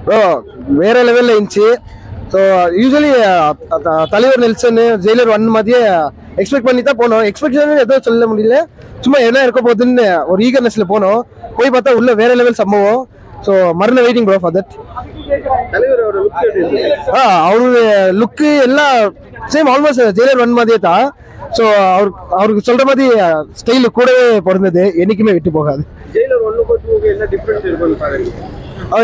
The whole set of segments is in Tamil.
ப்ரோ வேற லெவல்ல இருந்துச்சு. ஸோ யூஸ்வலி தலைவர் நெல்சன் ஜெயிலர் 1 மாதிரியே எக்ஸ்பெக்ட் பண்ணி தான் போனோம். எக்ஸ்பெக்டேஷன் எதுவும் சொல்ல முடியல, சும்மா என்ன இருக்க போகுதுன்னு ஒரு ஈகர்னஸ்ல போனோம். போய் பார்த்தா உள்ள வேற லெவல் சம்பவம். ஸோ மறுநாள் வெயிட்டிங் ப்ரோ ஃபார் தட். அவரு லுக்கு எல்லாம் சேம் ஆல்மோஸ்ட் ஜெயிலர் 1 மாதிரியே தான். ஸோ அவருக்கு சொல்ற மாதிரி ஸ்டைலு கூடவே பிறந்தது, என்னைக்குமே விட்டு போகாது.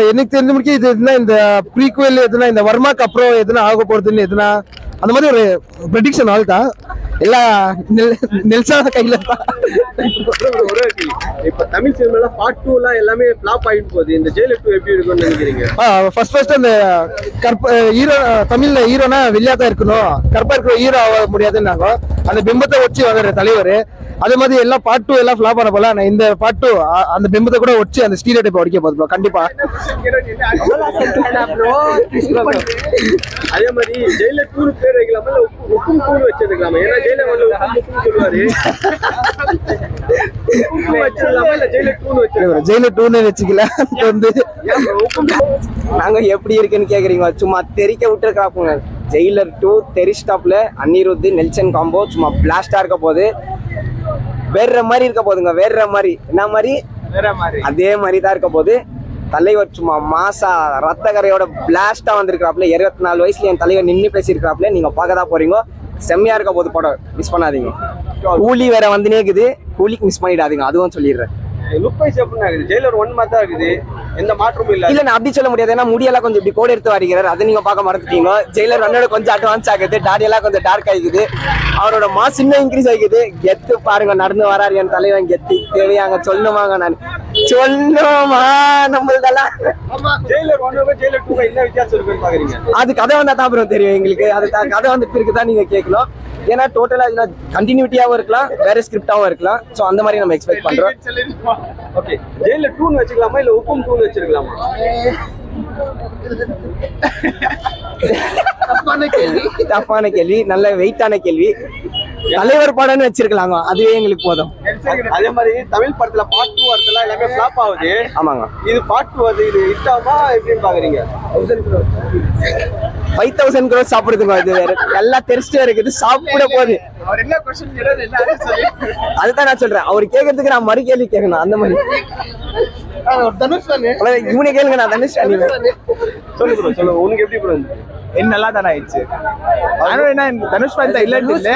எனக்கு தெரிஞ்ச முடிக்க இது எதுனா இந்த ப்ரீக்வல் எதுனா இந்த வர்மாக்கு அப்புறம் எதுனா ஆக போறதுன்னு எதுனா அந்த மாதிரி ஒரு ப்ரெடிக்ஷன் ஆள் தான். எல்லாம் நெல்சன் கையில தான். இப்ப தமிழ் சினிமால பார்ட் 2 எல்லாம் எல்லாமே ஃப்ளாப் ஆயிட்டு போகுது. இந்த ஜெயிலர் 2 எப்படி இருக்கும்னு நினைக்கிறீங்க? ஃபர்ஸ்ட் அந்த ஹீரோ தமிழ்ல ஹீரோனா வெளியா தான் இருக்கணும், கற்பா இருக்கிற ஹீரோ ஆக முடியாதுன்னாங்க. அந்த பிம்பத்தை வச்சு வர தலைவர் அதே மாதிரி எல்லாம் பார்ட் 2 எல்லாம் ஃப்ளாப் ஆன போல நான் இந்த பார்ட் 2 அந்த பிம்பத்தை கூட வச்சு அந்த ஸ்டீரியோடைப் உடைக்க போகுது கண்டிப்பா. அதே மாதிரி ஜெயிலர் 2 பேர் வைக்கலாமா இல்ல உப்பும் 2 வச்சிருக்கலாமா? ஏன்னா ஜெயிலர் 1 உப்பும் சொல்லுவாரு. உப்பும் வச்சிரலாமா இல்ல ஜெயிலர் 2 வச்சிரலாமா? ஜெயிலர் 2 வச்சுக்கல வந்து நாங்க எப்படி இருக்குன்னு கேக்குறீங்க? சும்மா தெரிக்க விட்டுருக்காப்புங்க. ஜெயிலர் 2 தெரிஸ்டாப்ல அனிருத் நெல்சன் காம்போ சும்மா பிளாஸ்டா இருக்க போது. வேற மாதிரி இருக்க போதுங்க, வேற மாதிரி. என்ன மாதிரி? அதே மாதிரி தான் இருக்க போது. தலைவர் சும்மா மாசா ரத்த கரையோட பிளாஸ்டா வந்திருக்கிறாப்ல. 24 வயசுல என் தலைவர் நின்று பேசியிருக்கிறாப்ல. நீங்க பார்க்கதான் போறீங்க, செம்மையா இருக்க போது படம். மிஸ் பண்ணாதீங்க. கூலி வேற வந்துனே இருக்குது, கூலிக்கு மிஸ் பண்ணிடாதீங்க, அதுவும் சொல்லிடுறேன். லுக் வைஸ் எப்படின்னா இருக்குது? ஜெயிலர் 1 மாதிரி தான் இருக்குது, எந்த மாற்றமும் இல்ல. இல்ல நான் அப்படி சொல்ல முடியாது, ஏன்னா முடியெல்லாம் கொஞ்சம் இப்படி கோடு எடுத்து வரைக்கிறார், அதை நீங்க பார்க்க மறந்துட்டீங்க. ஜெயிலர் 1 கொஞ்சம் அட்வான்ஸ் ஆகுது, தாடி எல்லாம் கொஞ்சம் டார்க் ஆகிக்குது, அவரோட மாஸ் இன்னும் இன்க்ரீஸ் ஆகிக்குது. கெத்து பாருங்க, நடந்து வராரு என் தலைவன். கெத்து தேவையாங்க சொல்லணுமாங்க? நான் சொல்லணுமா? நம்மளுதெல்லாம் ஜெயிலர் 1 ஜெயிலர் 2 என்ன வித்தியாசம் இருக்குன்னு பாக்குறீங்க? அது கதை வந்தா தான் அப்புறம் தெரியும் எங்களுக்கு. அது கதை வந்து பிறகு தான் நீங்க கேட்கணும். ஏன்னா டோட்டலா கண்டினியூட்டியாவும் இருக்கலாம், வேற ஸ்கிரிப்டாவும் இருக்கலாம். சோ அந்த மாதிரி நம்ம எக்ஸ்பெக்ட் பண்றோம். ஓகே, ஜெயிலர் 2 வச்சுக்கலாமா இல்ல உப்பும் 2 வச்சிருக்கலாமா? தப்பான கேள்வி, நல்ல வெயிட்டான கேள்வி. தலைவர் படம்னு வச்சிருக்கலாங்க, அதுவே எங்களுக்கு போதும். அதே மாதிரி தமிழ் படத்துல பார்ட் 2 வரதுல எல்லாமே ஃப்ளாப் ஆகுது. ஆமாங்க, இது பார்ட் 2 வருது, இது ஹிட் ஆகுமா எப்படின்னு பாக்குறீங்க? 5000 crores சாப்பிடுதுங்க. இது வேற எல்லாம் தெரிச்சுட்டே இருக்குது, சாப்பிட போகுது. அதுதான் நான் சொல்றேன், அவர் கேட்கறதுக்கு நான் மறு கேள்வி கேட்கணும். அந்த மாதிரி இவனை கேளுங்க, நான் தனுஷ். சொல்லு ப்ரோ, சொல்லு. உனக்கு எப்படி ப்ரோ? என்ன நல்லா தானே ஆயிடுச்சு. ஆனா என்ன தனுஷ் ஃபேன் தான் இல்லன்னு இல்ல,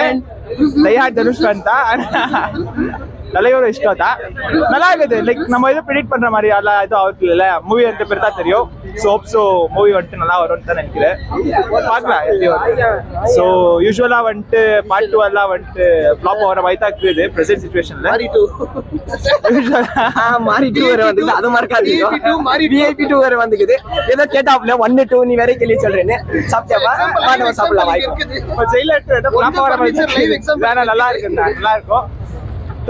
தைஹார்ட் தனுஷ் ஃபேன் தான். தலையோட இஷ்டம் தான், நல்லா இருக்குது. லைக் நம்ம எதுவும் ப்ரிடிக்ட் பண்ற மாதிரி அதெல்லாம் எதுவும் ஆகுது இல்ல. மூவி வந்து பேர் தான் தெரியும். ஸோ மூவி வந்துட்டு நல்லா வரும்னு தான் நினைக்கிறேன். பார்க்கலாம் எப்படி வருது. ஸோ யூஸ்வலா வந்துட்டு பார்ட் 2 எல்லாம் வந்துட்டு ஃப்ளாப் ஆகிற மாதிரி தான் இருக்குது ப்ரெசென்ட் சிச்சுவேஷன்ல. மாறி 2 வேற வந்துக்குது, அது மறக்காதீங்க. VIP 2 வேற வந்துக்குது. ஏதோ கேட்டாப்ல 1 2 நீ வேற கேள்வி சொல்றேன்னு. சாப்பிட்டியாப்பா? நம்ம சாப்பிடலாம். இப்போ ஜெயிலர் 2 ஃப்ளாப் ஆகிற மாதிரி வேற நல்லா இருக்கு, நல்லா இருக்கும்.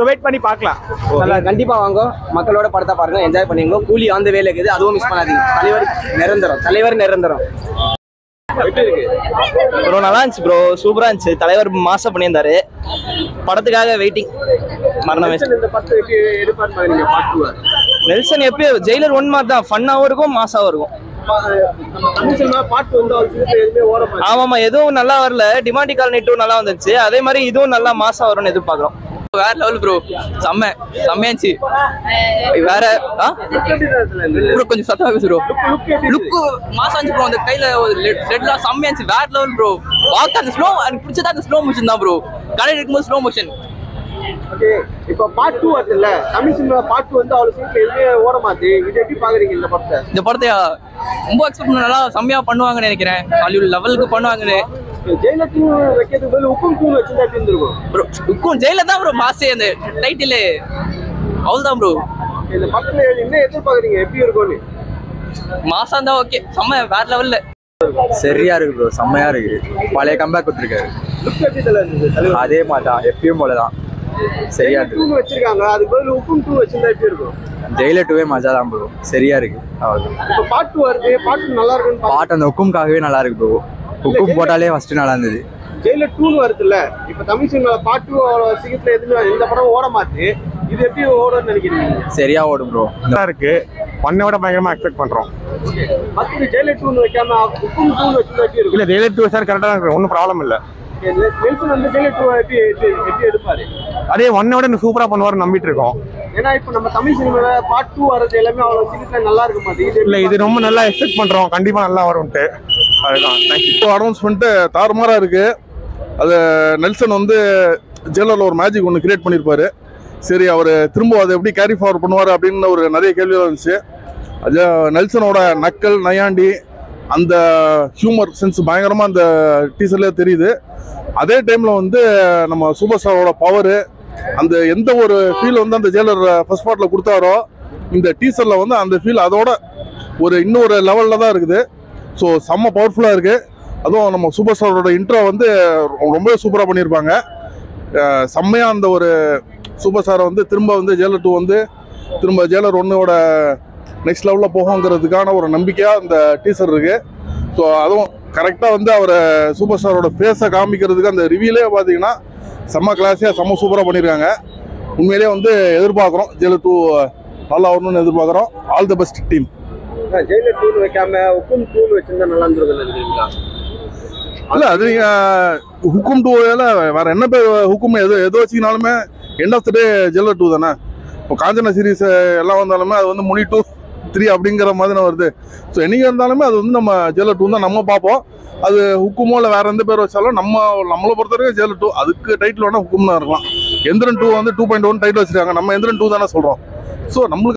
வெயிட் பண்ணி பார்க்கலாம். நல்லா கண்டிப்பா வாங்க, மக்களோட படத்தை பாருங்க, என்ஜாய் பண்ணுங்க. கூலி அந்த வேலை இருக்குது, அதுவும் மிஸ் பண்ணாதீங்க. தலைவர் நிரந்தரம், தலைவர் நிரந்தரம். ப்ரோ நல்லா இருந்துச்சு ப்ரோ, சூப்பரா இருந்துச்சு. தலைவர் மாசம் பண்ணியிருந்தாரு, படத்துக்காக வெயிட்டிங். மரணம் இந்த படத்தை எப்படி எதிர்பார்ப்பாங்க பார்ட் 2? நெல்சன் எப்பயும் ஜெயிலர் 1 மாதிரி தான், ஃபன்னாவும் இருக்கும், மாசாவும் இருக்கும். ஆமாமா, எதுவும் நல்லா வரல. டிமாண்டி காலனி 2 நல்லா வந்துருச்சு, அதே மாதிரி இதுவும் நல்லா மாசா வரும்னு எதிர்பார்க்கிறோம். வேற லெவல் ப்ரோ, செம்மையாச்சு. வேற ப்ரோ கொஞ்சம் சத்தமா பேசு ப்ரோ. லுக்கு மாசாச்சு ப்ரோ, அந்த கையில லெட்லாம் செம்மையாச்சு, வேற லெவல் ப்ரோ. வாக் அந்த ஸ்லோ, எனக்கு பிடிச்சதா அந்த ஸ்லோ மோஷன் தான் ப்ரோ. கடை இருக்கும்போது ஸ்லோ மோஷன். ஓகே, இப்போ பார்ட் 2 வருதுல்ல, தமிழ் சினிமா பார்ட் 2 வந்து அவ்வளவு சீக்கிரம் எதுவுமே ஓட மாட்டேது. இது எப்படி பாக்குறீங்க இந்த படத்தை? இந்த படத்தை ரொம்ப எக்ஸ்பெக்ட் பண்ண நல்லா செம்மையா பண்ணுவாங்கன்னு நினைக்கிறேன். ஹாலிவுட் லெவலுக்கு பண்ணுவாங்கன்னு. ஜெயிலர் 2 வைக்கிறதுக்கு பதில் உப்பும் 2 வச்சிருந்தா எப்படி இருந்திருக்கும் ப்ரோ? உப்பும் ஜெயிலர் தான் ப்ரோ மாசே, அந்த டைட்டில் அவ்வளவுதான் ப்ரோ. இந்த படத்துல என்ன எதிர்பார்க்குறீங்க, எப்படி இருக்கும்னு? மாசா இருந்தா ஓகே, செம்ம வேற லெவல்ல. சரியா இருக்கு ப்ரோ, செம்மையா இருக்கு. பழைய கம்பேக் கொடுத்துருக்காரு. லுக் எப்படி தலைவர்? அதே மாதிரி தான், எப்பயும் போலதான் சரியா இருக்கு. 2 வச்சிருக்காங்க, அதுக்கு பதில் உப்பும் 2 வச்சிருந்தா எப்படி இருக்கும்? ஜெயிலர் 2 மஜா தான் ப்ரோ, சரியா இருக்கு. அவ்வளவுதான். இப்போ பார்ட் 2 வருது, பார்ட் 2 நல்லா இருக்குன்னு பாட்டு அந்த உக்கும்காகவே நல்லா இருக்கு ப்ரோ. உக்கும் போட்டாலே ஃபர்ஸ்ட் நல்லா இருந்தது. ஜெயிலர் 2 வருதுல்ல, இப்போ தமிழ் சினிமால பார்ட் 2 சீக்கிரத்துல எதுவுமே இந்த படம் ஓட மாட்டு. இது எப்படி ஓடும்னு நினைக்கிறீங்க? சரியா ஓடும் ப்ரோ. இருக்கு 1 விட பயங்கரமா எக்ஸ்பெக்ட் பண்றோம். மற்ற ஜெயிலர் 2 வைக்காம ஹுக்கும் 2 வச்சு எப்படி இருக்கும்? இல்ல ஜெயிலர் 2 சார் கரெக்டா இருக்கு, ஒன்றும் ப்ராப்ளம் இல்ல. நெல்சன் வந்து ஜெயிலர் 2 எப்படி எடுப்பாரு? அதே 1 விட சூப்பரா பண்ணுவாரு நம்பிட்டு இருக்கோம். ஏன்னா இப்போ நம்ம தமிழ் சினிமால பார்ட் 2 வரது எல்லாமே அவ்வளவு சீக்கிரம் நல்லா இருக்க மாட்டேங்குது. இல்ல இது ரொம்ப நல்லா எக்ஸ்பெக்ட் பண்றோம், கண்டிப்பா நல்லா வரும்ட்டு. அதுதான் இப்போ அனௌன்ஸ்மெண்ட் தாறுமாறா இருக்கு. அது நெல்சன் வந்து ஜெயிலர்ல ஒரு மேஜிக் ஒன்று கிரியேட் பண்ணியிருப்பாரு. சரி அவர் திரும்ப அதை எப்படி கேரி ஃபார்வர்ட் பண்ணுவார் அப்படின்னு ஒரு நிறைய கேள்விகள் இருந்துச்சு. அது நெல்சனோட நக்கல் நையாண்டி அந்த ஹியூமர் சென்ஸ் பயங்கரமாக அந்த டீசர்லேயே தெரியுது. அதே டைமில் வந்து நம்ம சூப்பர் ஸ்டாரோட பவரு அந்த எந்த ஒரு ஃபீல் வந்து அந்த ஜெயிலர் ஃபர்ஸ்ட் பார்ட்டில் கொடுத்தாரோ இந்த டீசரில் வந்து அந்த ஃபீல் அதோட ஒரு இன்னொரு லெவலில் தான் இருக்குது. ஸோ செம்ம பவர்ஃபுல்லாக இருக்குது. அதுவும் நம்ம சூப்பர் ஸ்டாரோட இன்ட்ரோ வந்து ரொம்பவே சூப்பராக பண்ணியிருப்பாங்க. செம்மையாக அந்த ஒரு சூப்பர் ஸ்டாரை வந்து திரும்ப வந்து ஜெயிலர் 2 வந்து திரும்ப ஜெயிலர் 1ஓட நெக்ஸ்ட் லெவலில் போகுங்கிறதுக்கான ஒரு நம்பிக்கையாக அந்த டீசர் இருக்குது. ஸோ அதுவும் கரெக்டாக வந்து அவரை சூப்பர் ஸ்டாரோட ஃபேஸை காமிக்கிறதுக்கு அந்த ரிவியூலே பார்த்தீங்கன்னா செம்ம கிளாஸியாக செம்ம சூப்பராக பண்ணியிருக்காங்க. உண்மையிலேயே வந்து எதிர்பார்க்குறோம் ஜெயிலர் 2 நல்லா வரணும்னு எதிர்பார்க்குறோம். All the best team. Jailer 2 வைக்காம ஹுக்கும் 2 வச்சிருந்தா நல்லா இருந்திருக்குன்னு நினைக்கிறீங்களா? இல்லை அது நீங்கள் ஹுக்கும் 2 வேற என்ன பேர் ஹுக்கும் எது வச்சிங்கனாலுமே end of the day Jailer 2 தானே. இப்போ காஞ்சனா சீரீஸ் எல்லாம் வந்தாலுமே அது வந்து முனி 2, 3 அப்படிங்கிற மாதிரி வருது. ஸோ என்னைக்கு இருந்தாலுமே அது வந்து நம்ம ஜெயிலர் 2 தான் நம்ம பார்ப்போம். அது ஹுக்குமோ இல்லை வேற எந்த பேர் வச்சாலும் நம்மளை பொறுத்த வரைக்கும் ஜெயிலர் 2 அதுக்கு டைட்டில் வேணால் ஹுக்கும் தான் இருக்கலாம். எந்திரன் 2 வந்து 2.1 டைட்டில் வச்சிருக்காங்க, நம்ம எந்திரன் 2 தானே சொல்கிறோம். ஸோ நம்மளுக்கு